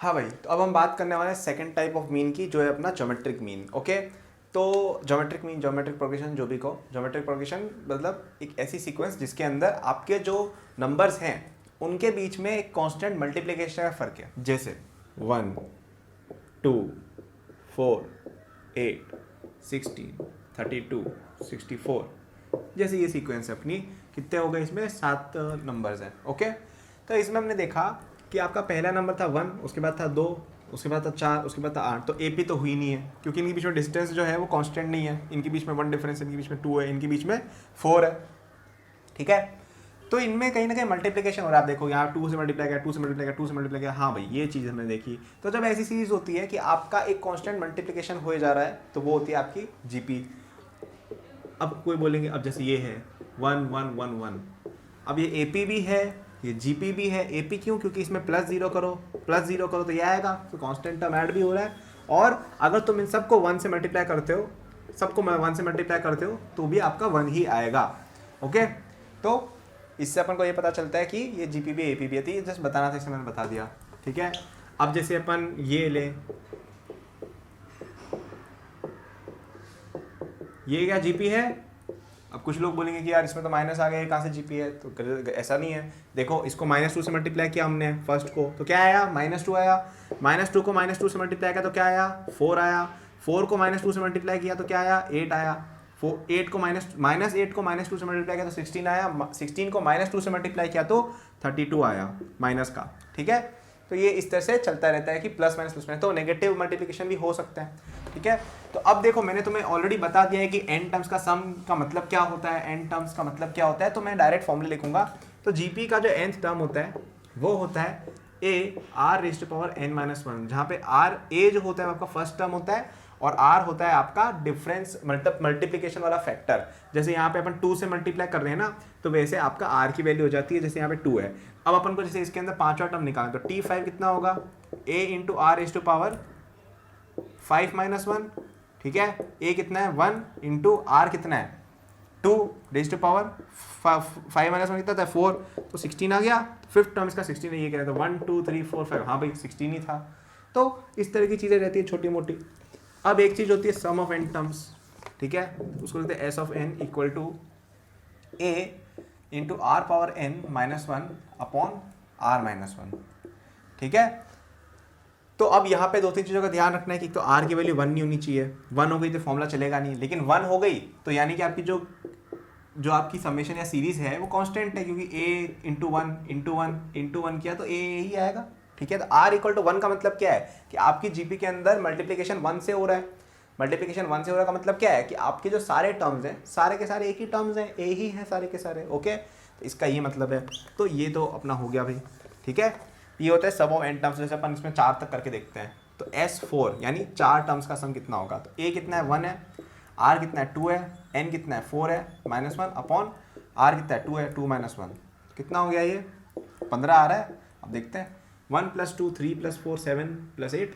हाँ भाई, तो अब हम बात करने वाले हैं सेकंड टाइप ऑफ मीन की, जो है अपना ज्योमेट्रिक मीन। ओके, तो ज्योमेट्रिक मीन, ज्योमेट्रिक प्रोग्रेशन, जो भी कहो, ज्योमेट्रिक प्रोग्रेशन मतलब एक ऐसी सीक्वेंस जिसके अंदर आपके जो नंबर्स हैं उनके बीच में एक कांस्टेंट मल्टीप्लिकेशन का फर्क है। जैसे 1, 2, 4, 8, 16, 32, 64, जैसे ये सीक्वेंस है अपनी। कितने हो गए इसमें? 7 नंबर्स हैं। ओके, तो इसमें हमने देखा कि आपका पहला नंबर था 1, उसके बाद था 2, उसके बाद था 4, उसके बाद था 8। तो एपी तो हुई नहीं है क्योंकि इनके बीच में डिस्टेंस जो है वो कांस्टेंट नहीं है। इनके बीच में 1 डिफरेंस, इनके बीच में 2 है, इनके बीच में 4 है। ठीक है, तो इनमें कहीं ना कहीं मल्टीप्लिकेशन हो रहा है। आप देखो यहाँ 2 से मल्टीप्लाई किया, 2 से मल्टीप्लाई किया, 2 से मल्टीप्लाई किया। हाँ भाई, ये चीज़ हमने देखी। तो जब ऐसी सीरीज होती है कि आपका एक कांस्टेंट मल्टीप्लिकेशन हो जा रहा है तो वो होती है आपकी जीपी। अब कोई बोलेंगे, अब जैसे ये है 1 1 1 1, अब ये एपी भी है, ये जीपी भी है। एपी क्यों? क्योंकि इसमें +0 करो, +0 करो तो ये आएगा, तो कांस्टेंट टर्म ऐड भी हो रहा है। और अगर तुम इन सबको 1 से मल्टीप्लाई करते हो, सबको 1 से मल्टीप्लाई करते हो तो भी आपका 1 ही आएगा। ओके, तो इससे अपन को ये पता चलता है कि ये जीपी भी एपी भी है। ये जस्ट बताना था, इससे मैंने बता दिया। ठीक है, अब जैसे अपन ये ले, ये क्या जीपी है? अब कुछ लोग बोलेंगे कि यार इसमें तो माइनस आ गया, कहाँ से जीपी है? तो ऐसा नहीं है। देखो, इसको -2 से मल्टीप्लाई किया हमने फर्स्ट को, तो क्या आया? -2 आया। -2 को -2 से मल्टीप्लाई किया तो क्या आया? 4 आया। 4 को -2 से मल्टीप्लाई किया तो क्या आया? 8 आया। 8 को -8 को -2 से मल्टीप्लाई किया तो 16 आया। 16 को -2 से मल्टीप्लाई किया तो 32 आया माइनस का। ठीक है, तो ये इस तरह से चलता रहता है कि प्लस माइनस, तो नेगेटिव मल्टीप्लिकेशन भी हो सकता है। ठीक है, तो अब देखो, मैंने तुम्हें ऑलरेडी बता दिया है कि n टर्म्स का सम का मतलब क्या होता है, n टर्म्स का मतलब क्या होता है। तो मैं डायरेक्ट फॉर्मूला लिखूंगा। तो जीपी का जो nth टर्म होता है वो होता है a r⁻n−1, जहाँ पे r a जो होता है आपका फर्स्ट टर्म होता है और r होता है आपका डिफरेंस मल्टीप्लिकेशन वाला फैक्टर। जैसे यहाँ पे अपन 2 से मल्टीप्लाई कर रहे हैं ना, तो वैसे आपका r की वैल्यू हो जाती है, जैसे यहाँ पे 2 है। अब अपन को जैसे इसके अंदर पांचवा टर्म निकालना, तो t5 कितना होगा? a × r⁻5−1। ठीक है, a कितना है? 1 × r कितना है? 2⁻5−1 कितना था? 4, तो 16 आ गया। फिफ्थ टर्म इसका 16 है, ये कह रहे थे 1 2 3 4 5। हाँ भाई, 16 ही था। तो इस तरह की चीज़ें रहती है छोटी मोटी। अब एक चीज़ होती है सम ऑफ n टर्म्स। ठीक है, उसको लिखते हैं s of n equal to a × r⁻n−1 upon r−1। ठीक है, तो अब यहाँ पे 2-3 चीज़ों का ध्यान रखना है कि तो r की वैल्यू 1 नहीं होनी चाहिए। 1 हो गई तो फॉर्मूला चलेगा नहीं, लेकिन 1 हो गई तो यानी कि आपकी जो आपकी समेशन या सीरीज है वो कांस्टेंट है, क्योंकि a × 1 × 1 × 1 किया तो a ही आएगा। ठीक है, तो r = 1 का मतलब क्या है कि आपकी जीपी के अंदर मल्टीप्लिकेशन 1 से हो रहा है। मल्टीप्लिकेशन 1 से हो रहा का मतलब क्या है कि आपके जो सारे टर्म्स हैं, सारे के सारे एक ही टर्म्स हैं, a ही हैं सारे के सारे। ओके, तो इसका ये मतलब है। तो ये तो अपना हो गया भाई। ठीक है, ये होता है सम ऑफ n टर्म्स। जैसे अपन इसमें 4 तक करके देखते हैं, तो S4 यानी 4 टर्म्स का सम कितना होगा? तो a कितना है? 1 है, r कितना है? 2 है, n कितना है? 4 है, -1 अपॉन r कितना है? 2 है, 2 - 1 कितना हो गया? ये 15 आ रहा है। अब देखते हैं, 1 + 2 3 + 4 7 + 8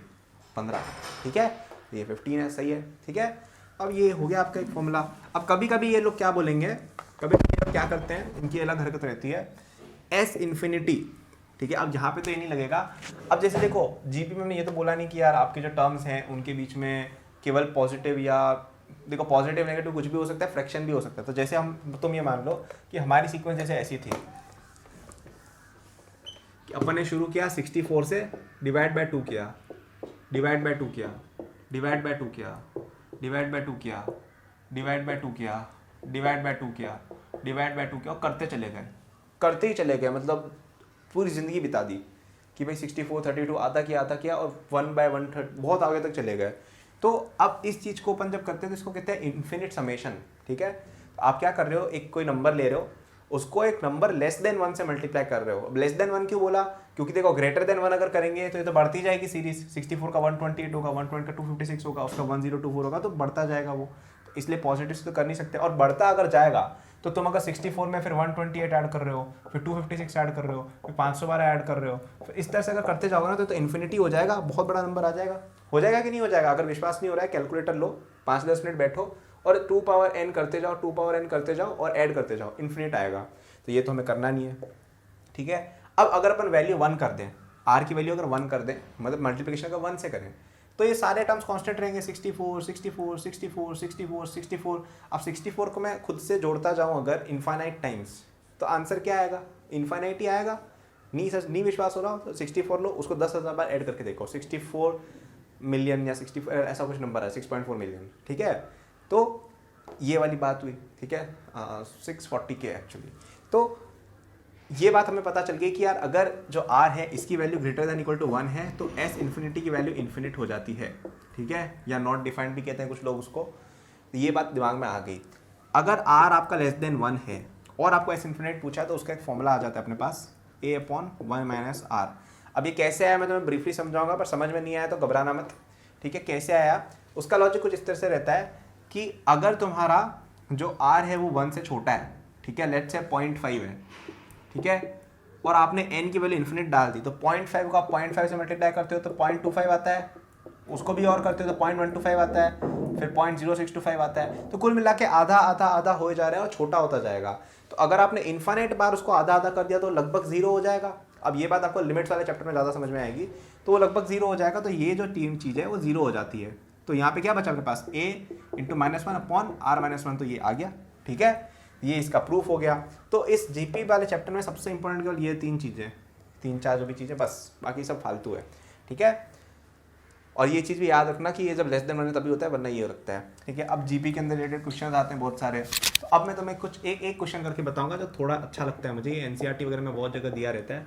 15। ठीक है, ये 15 है, सही है। ठीक है, अब ये हो गया आपका एक फॉर्मूला। अब कभी कभी ये लोग क्या बोलेंगे, कभी कभी क्या करते हैं, इनकी अलग हरकत रहती है, S∞। ठीक है, अब यहाँ पे तो ये नहीं लगेगा। अब जैसे देखो, जीपी में हमने ये तो बोला नहीं कि यार आपके जो टर्म्स हैं उनके बीच में केवल पॉजिटिव, या देखो पॉजिटिव नेगेटिव कुछ भी हो सकता है, फ्रैक्शन भी हो सकता है। तो जैसे तुम ये मान लो कि हमारी सीक्वेंस जैसे ऐसी थी कि अपन ने शुरू किया 64 से, डिवाइड बाय 2 किया, डिवाइड बाय 2 किया, डिवाइड बाय 2 किया, डिवाइड बाय 2 किया, डिवाइड बाय 2 किया, डिवाइड बाय 2 किया, डिवाइड बाय 2 किया, और करते चले गए, करते ही चले गए। मतलब पूरी ज़िंदगी बिता दी कि भाई 64 32 आता किया और 1/1 बहुत आगे तक चले गए। तो अब इस चीज़ को अपन जब करते हैं तो इसको कहते हैं इन्फिनिट समेशन। ठीक है, तो आप क्या कर रहे हो, एक कोई नंबर ले रहे हो, उसको एक नंबर <1 से मल्टीप्लाई कर रहे हो। अब <1 क्यों बोला? क्योंकि देखो >1 अगर करेंगे तो ये तो बढ़ती जाएगी सीरीज। 64 का 128 होगा, 120 का 256 होगा, उसका 1024 होगा, तो बढ़ता जाएगा वो। तो इसलिए पॉजिटिव से तो कर नहीं सकते। और बढ़ता अगर जाएगा तो तुम अगर 64 में फिर 128 ऐड कर रहे हो, फिर 256 ऐड कर रहे हो, फिर 512 ऐड कर रहे हो, फिर इस तरह से अगर करते जाओगे ना तो इन्फिनिटी हो जाएगा, बहुत बड़ा नंबर आ जाएगा। हो जाएगा कि नहीं हो जाएगा? अगर विश्वास नहीं हो रहा है, कैलकुलेटर लो, 5-10 मिनट बैठो और 2n करते जाओ, 2n करते जाओ और ऐड करते जाओ, इन्फिनिट आएगा। तो ये तो हमें करना नहीं है। ठीक है, अब अगर अपन वैल्यू 1 कर दें आर की वैल्यू अगर 1 कर दें, मतलब मल्टीप्लिकेशन अगर 1 से करें, तो ये सारे टर्म्स कांस्टेंट रहेंगे, 64 64 64 64 64। अब 64 को मैं खुद से जोड़ता जाऊं अगर इनफाइनाइट टाइम्स, तो आंसर क्या आएगा? इनफाइनाइट ही आएगा। नहीं विश्वास हो रहा तो 64 लो, उसको 10,000 बार ऐड करके देखो, 64 मिलियन या 64 ऐसा कुछ नंबर है, 6.4 मिलियन, ठीक है। तो ये वाली बात हुई, ठीक है, 640 के एक्चुअली। तो ये बात हमें पता चल गई कि यार अगर जो r है इसकी value greater than equal to 1 है तो s इन्फिनिटी की वैल्यू इन्फिनिट हो जाती है, ठीक है, या नॉट डिफाइंड भी कहते हैं कुछ लोग उसको। तो ये बात दिमाग में आ गई। अगर r आपका लेस देन 1 है और आपको s इन्फिनिट पूछा है तो उसका एक फॉर्मूला आ जाता है अपने पास, a/1 - r। अब ये कैसे आया मैं तुम्हें ब्रीफली समझाऊंगा, पर समझ में नहीं आया तो घबराना मत, ठीक है। कैसे आया उसका लॉजिक कुछ इस तरह से रहता है कि अगर तुम्हारा जो r है वो 1 से छोटा है, ठीक है, लेट्स से 0.5 है, ठीक है, और आपने n की वैल्यू इन्फिनिट डाल दी, तो 0.5 को आप 0.5 से मल्टीप्लाई करते हो तो 0.25 आता है, उसको भी और करते हो तो 0.125 आता है, फिर 0.0625 आता है। तो कुल मिला के आधा आधा आधा हो जा रहा है और छोटा होता जाएगा। तो अगर आपने इन्फिनिट बार उसको आधा आधा कर दिया तो लगभग 0 हो जाएगा। अब ये बात आपको लिमिट्स वाले चैप्टर में ज़्यादा समझ में आएगी, तो वो लगभग 0 हो जाएगा। तो ये जो तीन चीज़ है वो 0 हो जाती है। तो यहाँ पे क्या बचा आपके पास, a × -1/r-1, तो ये आ गया, ठीक है, ये इसका प्रूफ हो गया। तो इस जीपी वाले चैप्टर में सबसे इंपॉर्टेंट केवल ये 3 चीज़ें, 3-4 जो भी चीज़ें, बस बाकी सब फालतू है, ठीक है। और ये चीज़ भी याद रखना कि ये जब लेस देन 1 तभी होता है, वरना ये रखता है, ठीक है। अब जीपी के अंदर रिलेटेड क्वेश्चन आते हैं बहुत सारे। तो अब मैं तुम्हें कुछ एक क्वेश्चन करके बताऊंगा जो थोड़ा अच्छा लगता है मुझे, ये एनसीईआरटी वगैरह में बहुत जगह दिया रहता है,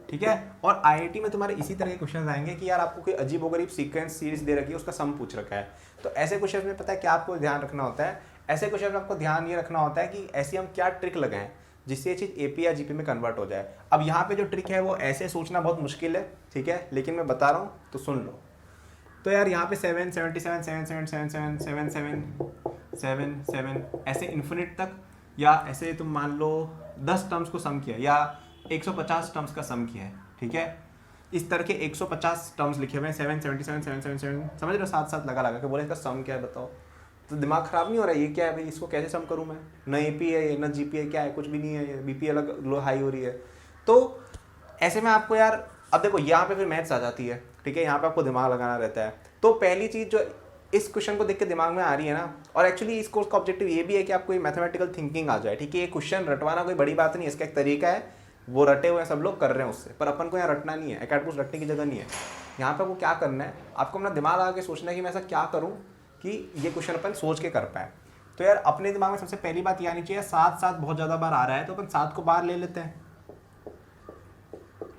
ठीक है। और आईआईटी में तुम्हारे इसी तरह के क्वेश्चन आएंगे कि यार आपको कोई अजीबोगरीब सीक्वेंस सीरीज दे रखी है, उसका सम पूछ रखा है। तो ऐसे क्वेश्चन में पता है क्या आपको ध्यान रखना होता है, ऐसे क्वेश्चन में आपको ध्यान ये रखना होता है कि ऐसी हम क्या ट्रिक लगाएं जिससे ये चीज़ एपी या जीपी में कन्वर्ट हो जाए। अब यहाँ पे जो ट्रिक है वो ऐसे सोचना बहुत मुश्किल है, ठीक है, लेकिन मैं बता रहा हूँ तो सुन लो। तो यार यहाँ पे 7 77 7 7 7 7 7 7 7 7 ऐसे इन्फिनिट तक, या ऐसे तुम मान लो 10 टर्म्स को सम किया या 150 टर्म्स का सम किया है, ठीक है। इस तरह के 150 टर्म्स लिखे हुए हैं, 7 77 7 7 7, समझ रहे हो, साथ साथ लगा के बोले इसका सम क्या है बताओ। तो दिमाग खराब नहीं हो रहा है, ये क्या है भाई, इसको कैसे सम करूं मैं, न एपी है न जीपी है, क्या है, कुछ भी नहीं है, ये बीपी अलग लो हाई हो रही है। तो ऐसे में आपको यार, अब देखो यहाँ पे फिर मैथ्स आ जाती है, ठीक है, यहाँ पे आपको दिमाग लगाना रहता है। तो पहली चीज़ जो इस क्वेश्चन को देख के दिमाग में आ रही है ना, और एक्चुअली इस कोर्स का ऑब्जेक्टिव ये भी है कि आपको ये मैथमेटिकल थिंकिंग आ जाए, ठीक है। ये क्वेश्चन रटवाना कोई बड़ी बात नहीं है, इसका एक तरीका है, वो रटे हुए हैं, सब लोग कर रहे हैं उससे, पर अपन को यहाँ रटना नहीं है, एकेडमिक्स रटने की जगह नहीं है। यहाँ पे आपको क्या करना है, आपको अपना दिमाग लगा के सोचना है कि मैं ऐसा क्या करूँ कि ये क्वेश्चन अपन सोच के कर पाए। तो यार अपने दिमाग में सबसे पहली बात ये आनी चाहिए, 7 7 बहुत ज़्यादा बार आ रहा है तो अपन 7 को बाहर ले लेते हैं,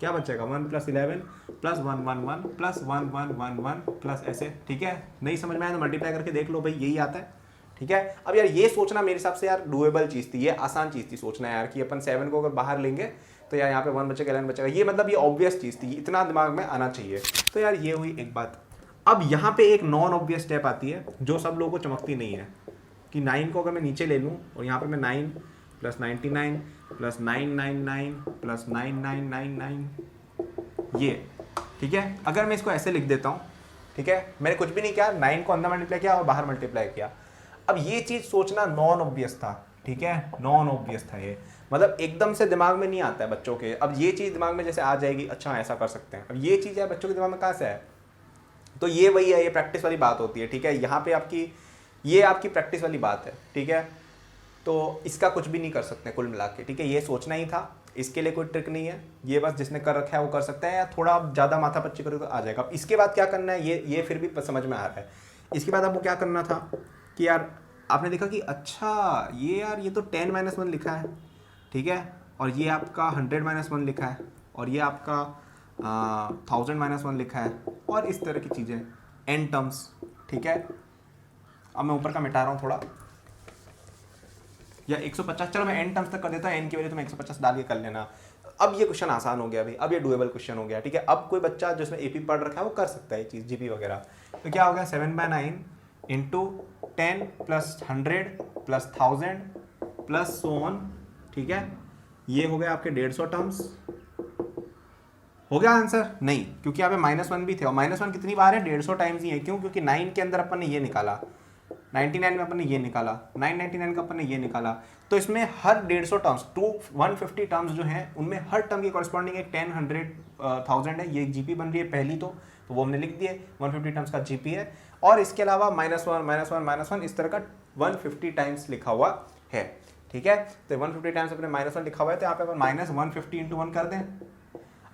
क्या बचेगा, 1 + 11 + 1 1 1 + 1 1 1 1 प्लस ऐसे, ठीक है। नहीं समझ में आया तो मल्टीप्लाई करके देख लो भाई, यही आता है, ठीक है। अब यार ये सोचना मेरे हिसाब से यार डूएबल चीज़ थी, ये आसान चीज़ थी सोचना यार कि अपन 7 को अगर बाहर लेंगे तो यार यहाँ पे 1 बचेगा 11 बचेगा, ये मतलब ये ऑब्वियस चीज़ थी, इतना दिमाग में आना चाहिए। तो यार ये हुई एक बात। अब यहाँ पे एक नॉन ऑब्वियस स्टेप आती है जो सब लोगों को चमकती नहीं है, कि 9 को अगर मैं नीचे ले लूँ और यहाँ पे मैं 9 + 99 + 999 + 9999 ये, ठीक है। अगर मैं इसको ऐसे लिख देता हूँ, ठीक है, मैंने कुछ भी नहीं किया, 9 को अंदर मल्टीप्लाई किया और बाहर मल्टीप्लाई किया। अब ये चीज़ सोचना नॉन ऑब्वियस था, ठीक है, नॉन ऑब्वियस था ये, मतलब एकदम से दिमाग में नहीं आता है बच्चों के। अब ये चीज़ दिमाग में जैसे आ जाएगी, अच्छा ऐसा कर सकते हैं, अब ये चीज़ है बच्चों के दिमाग में कहाँ से है, तो ये वही है, ये प्रैक्टिस वाली बात होती है, ठीक है। यहाँ पे आपकी ये आपकी प्रैक्टिस वाली बात है, ठीक है। तो इसका कुछ भी नहीं कर सकते कुल मिला के, ठीक है, ये सोचना ही था, इसके लिए कोई ट्रिक नहीं है, ये बस जिसने कर रखा है वो कर सकता है, या थोड़ा ज़्यादा माथा पच्ची करोगे तो आ जाएगा। अब इसके बाद क्या करना है, ये फिर भी समझ में आ रहा है। इसके बाद आपको क्या करना था कि यार आपने देखा कि अच्छा ये यार ये तो 10 - 1 लिखा है, ठीक है, और ये आपका 100 - 1 लिखा है, और ये आपका 1000 - 1 लिखा है, और इस तरह की चीज़ें n टर्म्स, ठीक है। अब मैं ऊपर का मिटा रहा हूँ थोड़ा, या 150, चलो मैं n टर्म्स तक कर देता हूँ, n की वजह तो मैं 150 डाल के कर लेना। अब ये क्वेश्चन आसान हो गया भाई, अब ये डूएबल क्वेश्चन हो गया, ठीक है। अब कोई बच्चा जिसमें एपी पढ़ रखा है वो कर सकता है ये चीज़, जीपी वगैरह। तो क्या हो गया, 7/9 × 10 + 100 + 1000 + so on, ठीक है। ये हो गया आपके 150 टर्म्स। हो गया आंसर? नहीं, क्योंकि यहाँ पे -1 भी थे, और -1 कितनी बार है, 150 टाइम्स ही है। क्यों? क्योंकि 9 के अंदर अपन ने ये निकाला, 99 में अपन ने ये निकाला, 999 का अपन ने ये निकाला, तो इसमें हर 150 टर्म्स 150 टर्म्स जो हैं उनमें हर टर्म की कॉरस्पॉन्डिंग एक 10, 100, 1000 है, ये जीपी बन रही है पहली, तो वो हमने लिख दिए 150 टर्म्स का जीपी है। और इसके अलावा -1 इस तरह का 150 टाइम्स लिखा हुआ है, ठीक है। तो 150 टाइम्स अपने -1 लिखा हुआ है, तो यहाँ पे अपन -150 × 1 कर दें।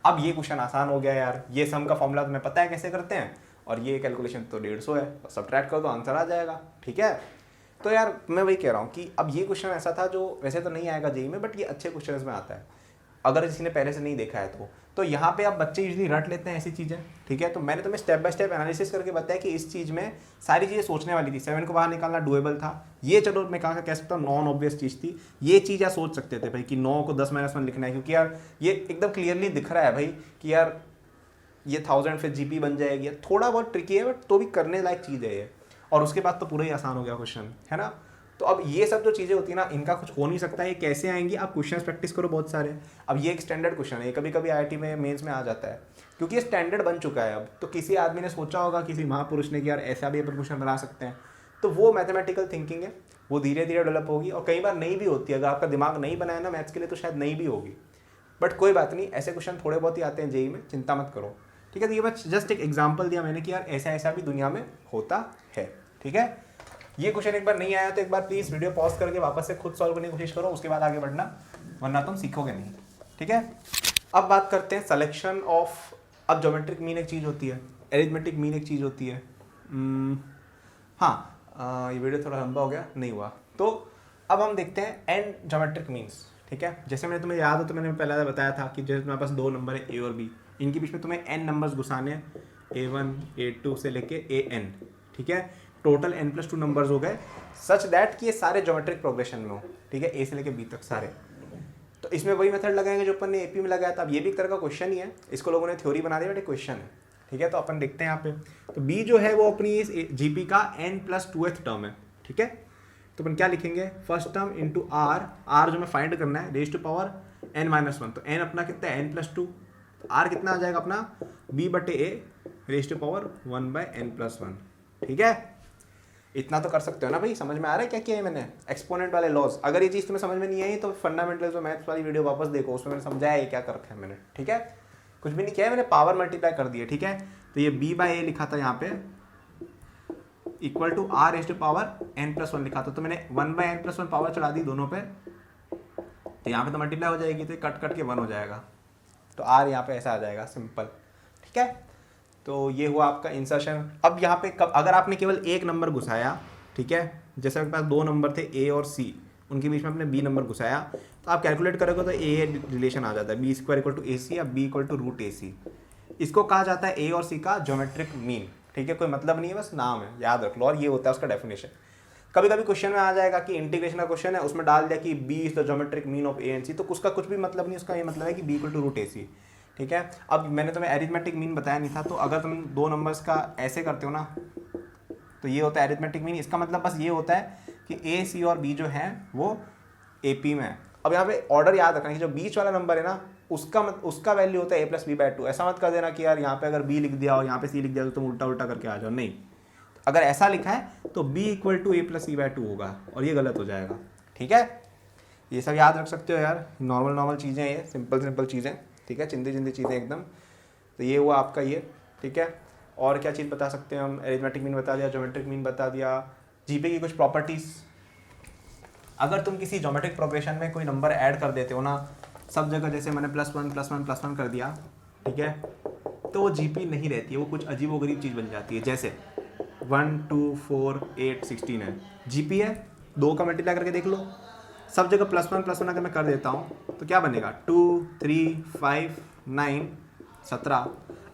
अब ये क्वेश्चन आसान हो गया यार, ये सम का फॉर्मूला तुम्हें पता है कैसे करते हैं, और ये कैलकुलेशन तो 150 है, सब्ट्रैक्ट कर दो आंसर आ जाएगा, ठीक है। तो यार मैं वही कह रहा हूँ कि अब ये क्वेश्चन ऐसा था जो वैसे तो नहीं आएगा जेईई में, बट ये अच्छे क्वेश्चन में आता है अगर किसी ने पहले से नहीं देखा है तो यहाँ पे अब बच्चे यूजली रट लेते हैं ऐसी चीज़ें, ठीक है। तो मैंने तुम्हें स्टेप बाय स्टेप एनालिसिस करके बताया कि इस चीज़ में सारी चीज़ें सोचने वाली थी। 7 को बाहर निकालना डुएबल था, ये चलो मैं कह सकता हूँ नॉन ऑब्वियस चीज़ थी, ये चीज़ आप सोच सकते थे भाई कि 9 को 10-1 लिखना है, क्योंकि यार ये एकदम क्लियरली दिख रहा है भाई कि यार ये 1000 फिर जीपी बन जाएगी, थोड़ा बहुत ट्रिकी है बट तो भी करने लायक चीज़ है ये। और उसके बाद तो पूरा ही आसान हो गया क्वेश्चन, है ना। तो अब ये सब जो चीज़ें होती है ना, इनका कुछ हो नहीं सकता, ये कैसे आएंगी, आप क्वेश्चन प्रैक्टिस करो बहुत सारे। अब ये एक स्टैंडर्ड क्वेश्चन है, कभी कभी आईआईटी में मेंस में आ जाता है, क्योंकि ये स्टैंडर्ड बन चुका है अब। तो किसी आदमी ने सोचा होगा, किसी महापुरुष ने कि यार ऐसा भी अपन क्वेश्चन बना सकते हैं, तो वो मैथमेटिकल थिंकिंग है, वो धीरे धीरे डेवलप होगी, और कई बार नहीं भी होती है। अगर आपका दिमाग नहीं बनाया ना मैथ्स के लिए तो शायद नहीं भी होगी, बट कोई बात नहीं, ऐसे क्वेश्चन थोड़े बहुत ही आते हैं जेईई में, चिंता मत करो, ठीक है। तो ये बस जस्ट एक एग्जाम्पल दिया मैंने कि यार ऐसा ऐसा भी दुनिया में होता है, ठीक है। ये क्वेश्चन एक बार नहीं आया तो एक बार प्लीज वीडियो पॉज करके वापस से खुद सॉल्व करने की कोशिश करो, उसके बाद आगे बढ़ना, वरना तुम सीखोगे नहीं, ठीक है। अब बात करते हैं सिलेक्शन ऑफ। अब ज्योमेट्रिक मीन एक चीज़ होती है, एरिथमेटिक मीन एक चीज़ होती है। ये वीडियो थोड़ा लंबा हो गया, नहीं हुआ, तो अब हम देखते हैं एंड ज्योमेट्रिक मीन्स, ठीक है। जैसे मैंने तुम्हें याद हो तो मैंने पहले बताया था कि जैसे तुम्हारे पास 2 नंबर है ए और बी, इनके बीच में तुम्हें n नंबर्स घुसाने हैं, A1 A2 से लेके AN, ठीक है। टोटल n+2 नंबर्स हो गए, सच दैट कि ये सारे ज्योमेट्रिक प्रोग्रेशन में हो, ठीक है, ए से लेके बी तक सारे। तो इसमें वही मेथड लगाएंगे जो अपन ने एपी में लगाया था। अब ये भी एक तरह का क्वेश्चन ही है, इसको लोगों ने थ्योरी बना दिया बट एक क्वेश्चन है, ठीक है। तो अपन देखते हैं यहाँ पे, तो बी जो है वो अपनी इस जीपी का n+2th टर्म है, ठीक है। तो अपन क्या लिखेंगे, फर्स्ट टर्म इंटू आर जो मैं फाइंड करना है रेज टू पावर n-1, तो n अपना कितना है n+2, आर कितना आ जाएगा अपना b/a raise to power 1/n+1, ठीक है। इतना तो कर सकते हो ना भाई, समझ में आ रहा है क्या किया है मैंने, एक्सपोनेंट वाले लॉज। अगर ये चीज़ तुम्हें समझ में नहीं आई तो फंडामेंटल्स ऑफ मैथ्स वाली वीडियो वापस देखो, उसमें मैंने समझाया है क्या कर रखा है मैंने, ठीक है। कुछ भी नहीं किया है मैंने, पावर मल्टीप्लाई कर दी है, ठीक है। तो ये b/a लिखा था यहाँ पे equal to r raise to power n+1 लिखा था, तो मैंने 1/n+1 पावर चढ़ा दी दोनों पे, तो यहाँ पे तो मल्टीप्लाई हो जाएगी, तो कट कट के 1 हो जाएगा, तो r यहाँ पे ऐसा आ जाएगा सिंपल, ठीक है। तो ये हुआ आपका इंसर्शन। अब यहाँ पे अगर आपने केवल एक नंबर घुसाया, ठीक है, जैसे आपके पास 2 नंबर थे ए और सी, उनके बीच में आपने बी नंबर घुसाया, तो आप कैलकुलेट करोगे तो ए रिलेशन आ जाता है, b² = AC या b = √AC। इसको कहा जाता है ए और सी का ज्योमेट्रिक मीन, ठीक है। कोई मतलब नहीं है, बस नाम है, याद रख लो, और ये होता है उसका डेफिनेशन। कभी कभी क्वेश्चन में आ जाएगा कि इंटीग्रेशन का क्वेश्चन है, उसमें डाल दिया कि b is the geometric mean of a and c, तो उसका कुछ भी मतलब नहीं, उसका ये मतलब है कि b = √AC, ठीक है। अब मैंने तुम्हें एरिथमेटिक मीन बताया नहीं था, तो अगर तुम 2 नंबर्स का ऐसे करते हो ना, तो ये होता है एरिथमेटिक मीन। इसका मतलब बस ये होता है कि ए, सी और बी जो है वो एपी में है। अब यहाँ पे ऑर्डर याद रखना कि जो बीच वाला नंबर है ना, उसका वैल्यू होता है a+b/2। ऐसा मत कर देना कि यार यहाँ पे अगर b लिख दिया और यहाँ पे c लिख दिया तो तुम उल्टा उल्टा करके आ जाओ, नहीं। अगर ऐसा लिखा है तो b = a+c/2 होगा, और ये गलत हो जाएगा, ठीक है। ये सब याद रख सकते हो यार, नॉर्मल चीज़ें, ये सिंपल चीज़ें, ठीक है, चिंदी चीज़ें एकदम। तो ये हुआ आपका ये, ठीक है। और क्या चीज़ बता सकते हैं हम, एरिथमेटिक मीन बता दिया, ज्योमेट्रिक मीन बता दिया, जीपी की कुछ प्रॉपर्टीज़। अगर तुम किसी ज्योमेट्रिक प्रोग्रेशन में कोई नंबर ऐड कर देते हो ना सब जगह, जैसे मैंने +1 कर दिया, ठीक है, तो वो जीपी नहीं रहती है, वो कुछ अजीबोगरीब चीज़ बन जाती है। जैसे 1 2 4 8 16 है, जीपी है, 2 का मल्टीप्लाई करके देख लो, सब जगह +1 अगर मैं कर देता हूँ तो क्या बनेगा, 2 3 5 9 17।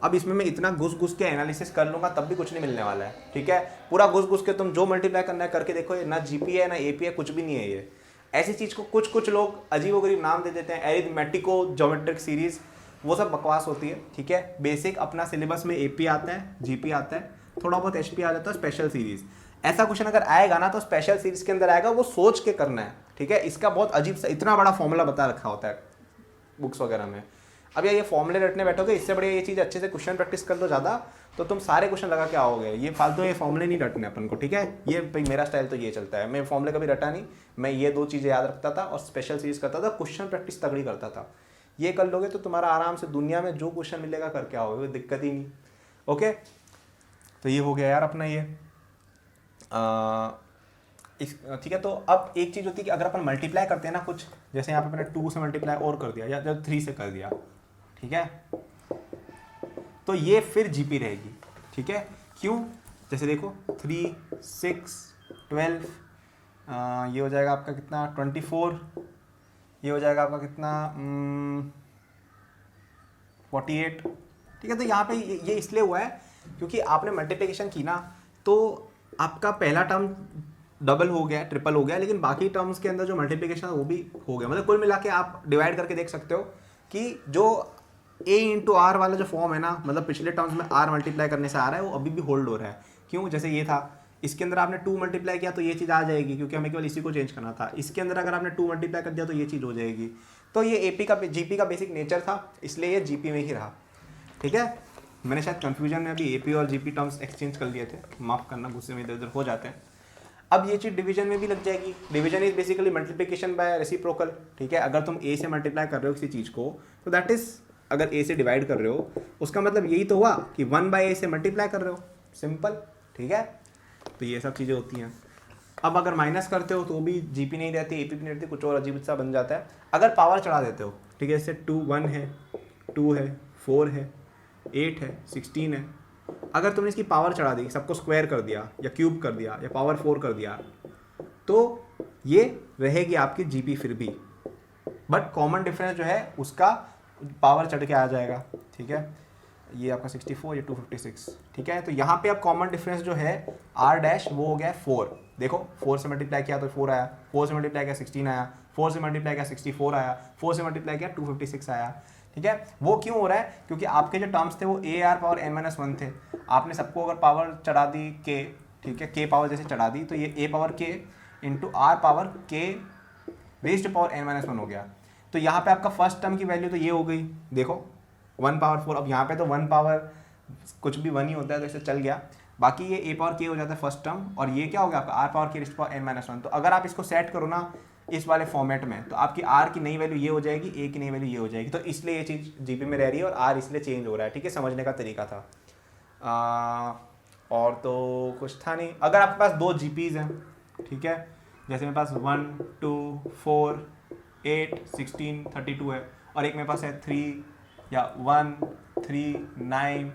अब इसमें मैं इतना घुस के एनालिसिस कर लूँगा तब भी कुछ नहीं मिलने वाला है, ठीक है। पूरा घुस के तुम जो मल्टीप्लाई करना है करके देखो, ये ना जीपी है ना एपी है, कुछ भी नहीं है ये। ऐसी चीज़ को कुछ लोग अजीबोगरीब नाम दे देते हैं, एरिथमेटिको ज्योमेट्रिक सीरीज, वो सब बकवास होती है, ठीक है। बेसिक अपना सिलेबस में एपी आता है, जीपी आता है, थोड़ा बहुत एचपी आ जाता है, स्पेशल सीरीज। ऐसा क्वेश्चन अगर आएगा ना तो स्पेशल सीरीज के अंदर आएगा, वो सोच के करना है, ठीक है। इसका बहुत अजीब सा इतना बड़ा फॉर्मूला बता रखा होता है बुक्स वगैरह में, अब यार ये फॉर्मूले रटने बैठोगे, इससे बढ़िया ये चीज़ अच्छे से क्वेश्चन प्रैक्टिस कर लो ज़्यादा, तो तुम सारे क्वेश्चन लगा के आओगे। ये फालतू ये फॉर्मूले नहीं रटने अपन को, ठीक है। ये भाई मेरा स्टाइल तो ये चलता है, मैं फॉर्मूले कभी रटा नहीं, मैं ये 2 चीज़ें याद रखता था और स्पेशल सीरीज करता था, क्वेश्चन प्रैक्टिस तगड़ी करता था। ये कर लोगे तो तुम्हारा आराम से दुनिया में जो क्वेश्चन मिलेगा करके आओगे, कोई दिक्कत ही नहीं। ओके, तो ये हो गया यार अपना ये ठीक है। तो अब एक चीज़ होती है कि अगर अपन मल्टीप्लाई करते हैं ना कुछ, जैसे यहाँ पे मैंने 2 से मल्टीप्लाई और कर दिया या जब 3 से कर दिया, ठीक है, तो ये फिर जीपी रहेगी, ठीक है। क्यों? जैसे देखो 3, 6, 12, ये हो जाएगा आपका कितना 24, ये हो जाएगा आपका कितना 48, ठीक है। तो यहाँ पे ये इसलिए हुआ है क्योंकि आपने मल्टीप्लिकेशन की ना, तो आपका पहला टर्म डबल हो गया, ट्रिपल हो गया, लेकिन बाकी टर्म्स के अंदर जो मल्टीप्लिकेशन है वो भी हो गया। मतलब कुल मिला के आप डिवाइड करके देख सकते हो कि जो a इंटू आर वाला जो फॉर्म है ना, मतलब पिछले टर्म्स में r मल्टीप्लाई करने से आ रहा है, वो अभी भी होल्ड हो रहा है। क्यों? जैसे ये था, इसके अंदर आपने 2 मल्टीप्लाई किया तो ये चीज़ आ जाएगी, क्योंकि हमें केवल इसी को चेंज करना था। इसके अंदर अगर आपने 2 मल्टीप्लाई कर दिया तो ये चीज़ हो जाएगी। तो ये एपी का जीपी का बेसिक नेचर था, इसलिए ये जीपी में ही रहा, ठीक है। मैंने शायद कन्फ्यूजन में अभी एपी और जीपी टर्म्स एक्सचेंज कर लिए थे, माफ़ करना, गुस्से में इधर उधर हो जाते हैं। अब ये चीज़ डिवीजन में भी लग जाएगी। Division is basically multiplication bye reciprocal, ठीक है। अगर तुम ए से मल्टीप्लाई कर रहे हो किसी चीज़ को, तो दैट इज, अगर ए से डिवाइड कर रहे हो उसका मतलब यही तो हुआ कि 1/a से मल्टीप्लाई कर रहे हो, सिंपल, ठीक है। तो ये सब चीज़ें होती हैं। अब अगर माइनस करते हो तो भी जीपी नहीं रहती, एपी नहीं रहती, कुछ और अजीब सा बन जाता है। अगर पावर चढ़ा देते हो, ठीक है, जैसे 2 1 है, 2 है, 4 है, 8 है, 16 है, अगर तुमने इसकी पावर चढ़ा दी, सबको स्क्वायर कर दिया या क्यूब कर दिया या पावर 4 कर दिया, तो ये रहेगी आपकी जीपी फिर भी, बट कॉमन डिफरेंस जो है उसका पावर चढ़ के आ जाएगा, ठीक है। ये आपका 64, ये 256, ठीक है। तो यहाँ पे अब कॉमन डिफरेंस जो है आर डैश वो हो गया 4। देखो 4 से मल्टीप्लाई किया तो 4 आया, 4 से मल्टीप्लाई किया 16 आया, 4 से मल्टीप्लाई किया 64 आया, 4 से मल्टीप्लाई किया 256 आया, ठीक है। वो क्यों हो रहा है? क्योंकि आपके जो टर्म्स थे वो ए आर पावर n-1 थे। आपने सबको अगर पावर चढ़ा दी के, ठीक है, के पावर जैसे चढ़ा दी, तो ये ए पावर के इंटू आर पावर के रेज्ड पावर n-1 हो गया। तो यहाँ पे आपका फर्स्ट टर्म की वैल्यू तो ये हो गई, देखो 1 पावर 4। अब यहाँ पे तो 1 पावर कुछ भी 1 ही होता है, तो इसे चल गया। बाकी ये ए पावर के हो जाता है फर्स्ट टर्म, और ये क्या हो गया आपका आर पावर के रेज्ड पावर n-1। तो अगर आप इसको सेट करो ना इस वाले फॉर्मेट में, तो आपकी आर की नई वैल्यू ये हो जाएगी, ए की नई वैल्यू ये हो जाएगी। तो इसलिए ये चीज़ जीपी में रह रही है और आर इसलिए चेंज हो रहा है, ठीक है। समझने का तरीका था। और तो कुछ था नहीं। अगर आपके पास 2 जीपीज हैं, ठीक है, जैसे मेरे पास 1 2 4 8 16 32 है, और एक मेरे पास है 3 या 1 3 9,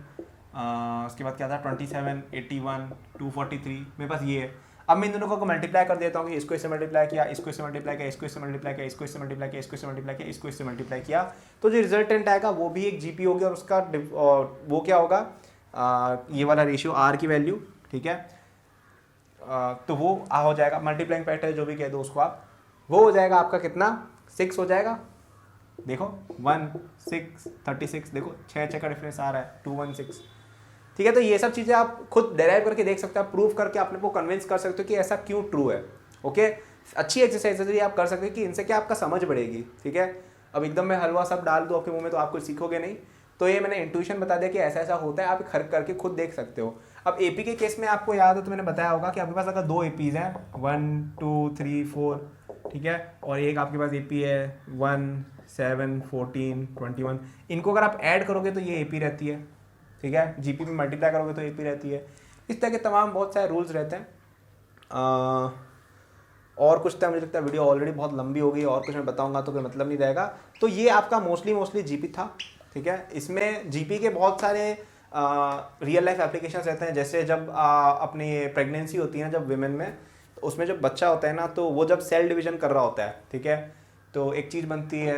उसके बाद क्या था 27 81 243, मेरे पास ये है। अब मैं इन दोनों को मल्टीप्लाई कर देता हूँ कि इसको इससे मल्टीप्लाई किया, इसको इससे मल्टीप्लाई किया, इसको इससे मल्टीप्लाई किया, इसको इससे मल्टीप्लाई किया, इसको इससे मल्टीप्लाई किया, इसको इससे मल्टीप्लाई किया, तो जो रिजल्टेंट आएगा वो भी एक जीपी होगी, और उसका वो क्या होगा, ये वाला रेशियो आर की वैल्यू, ठीक है। तो वो हो जाएगा मल्टीप्लाइंग फैक्टर जो भी कह दो उसको आप, वो हो जाएगा आपका कितना 6 हो जाएगा। देखो 1 6 36, देखो 6 का डिफरेंस आ रहा है 216, ठीक है। तो ये सब चीज़ें आप खुद डेराइव करके देख सकते हो, आप प्रूव करके अपने को कन्विंस कर सकते हो कि ऐसा क्यों ट्रू है। ओके, अच्छी एक्सरसाइज है आप कर सकते हो कि इनसे क्या आपका समझ बढ़ेगी, ठीक है। अब एकदम मैं हलवा सब डाल दूँ आपके मुंह में तो आप कुछ सीखोगे नहीं। तो ये मैंने इंट्यूशन बता दिया कि ऐसा ऐसा होता है, आप खर्च करके खुद देख सकते हो। अब एपी के केस में आपको याद हो तो मैंने बताया होगा कि आपके पास अगर 2 एपीज हैं 1 2 3 4, ठीक है, और एक आपके पास एपी है 1 7 14 21, इनको अगर आप ऐड करोगे तो ये एपी रहती है, ठीक है। जीपी में मल्टीप्लाई करोगे तो एपी रहती है। इस तरह के तमाम बहुत सारे रूल्स रहते हैं। और कुछ था, मुझे लगता है वीडियो ऑलरेडी बहुत लंबी हो गई, और कुछ मैं बताऊंगा तो कोई मतलब नहीं रहेगा। तो ये आपका मोस्टली जीपी था, ठीक है। इसमें जीपी के बहुत सारे रियल लाइफ एप्लीकेशंस रहते हैं। जैसे जब अपनी प्रेगनेंसी होती है ना जब विमेन में, तो उसमें जब बच्चा होता है ना, तो वो जब सेल डिवीजन कर रहा होता है, ठीक है, तो एक चीज़ बनती है,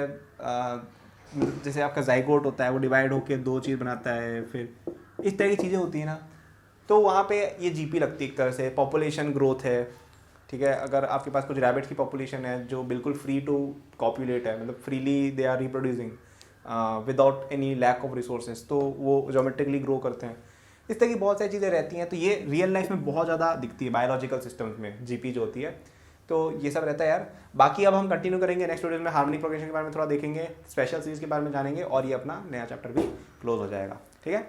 जैसे आपका जाइगोट होता है, वो डिवाइड होकर 2 चीज़ बनाता है, फिर इस तरह की चीज़ें होती है ना, तो वहाँ पे ये जीपी लगती है एक तरह से। पॉपुलेशन ग्रोथ है, ठीक है, अगर आपके पास कुछ रैबिट की पॉपुलेशन है जो बिल्कुल फ्री टू कॉपुलेट है, मतलब freely they are reproducing without any lack of resources, तो वो जोमेट्रिकली ग्रो करते हैं। इस तरह की बहुत सारी चीज़ें रहती हैं। तो ये रियल लाइफ में बहुत ज़्यादा दिखती है बायोलॉजिकल सिस्टम्स में जीपी जो होती है। तो ये सब रहता है यार। बाकी अब हम कंटिन्यू करेंगे नेक्स्ट वीडियो में, हार्मोनिक प्रोग्रेशन के बारे में थोड़ा देखेंगे, स्पेशल सीरीज के बारे में जानेंगे और ये अपना नया चैप्टर भी क्लोज हो जाएगा। ठीक है,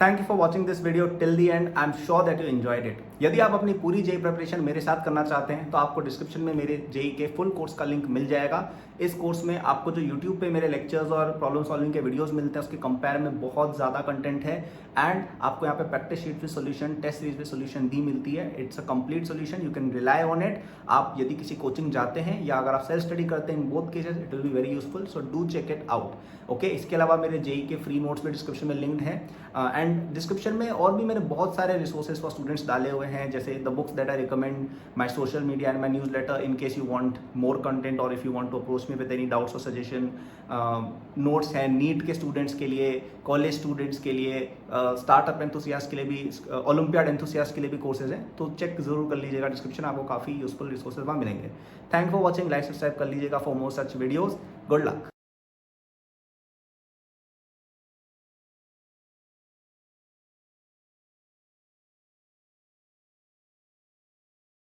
thank you for watching this video till the and. I am sure that you enjoyed it. यदि आप अपनी पूरी जेई प्रिपरेशन मेरे साथ करना चाहते हैं तो आपको डिस्क्रिप्शन में मेरे जेई के फुल कोर्स का लिंक मिल जाएगा। इस कोर्स में आपको जो यूट्यूब पे मेरे लेक्चर्स और प्रॉब्लम सॉल्विंग के वीडियोस मिलते हैं उसके कंपेयर में बहुत ज़्यादा कंटेंट है, एंड आपको यहाँ पे practice sheet with solution, test series with solution दी मिलती है। It's a complete solution, you can rely on it. आप यदि किसी कोचिंग जाते हैं या अगर आप सेल्फ स्टडी करते हैं, in both cases it will be very useful, so do check it out. Okay, इसके अलावा मेरे जेई के फ्री नोट्स भी डिस्क्रिप्शन में लिंक्ड है, एंड डिस्क्रिप्शन में और भी मैंने बहुत सारे रिसोर्सेज फॉर स्टूडेंट्स डाले हुए हैं, जैसे the books that I recommend, my social media and my newsletter in case you want more content or if you want to approach me with any doubts or suggestion. Notes हैं NEET के students के लिए, college students के लिए, startup enthusiast के लिए भी, olympiad enthusiast के लिए भी कोर्सेज हैं, तो चेक जरूर कर लीजिएगा डिस्क्रिप्शन, आपको काफ़ी यूजफुल रिसोर्सेज वहाँ मिलेंगे। Thank for watching, like subscribe कर लीजिएगा for more such videos. Good luck.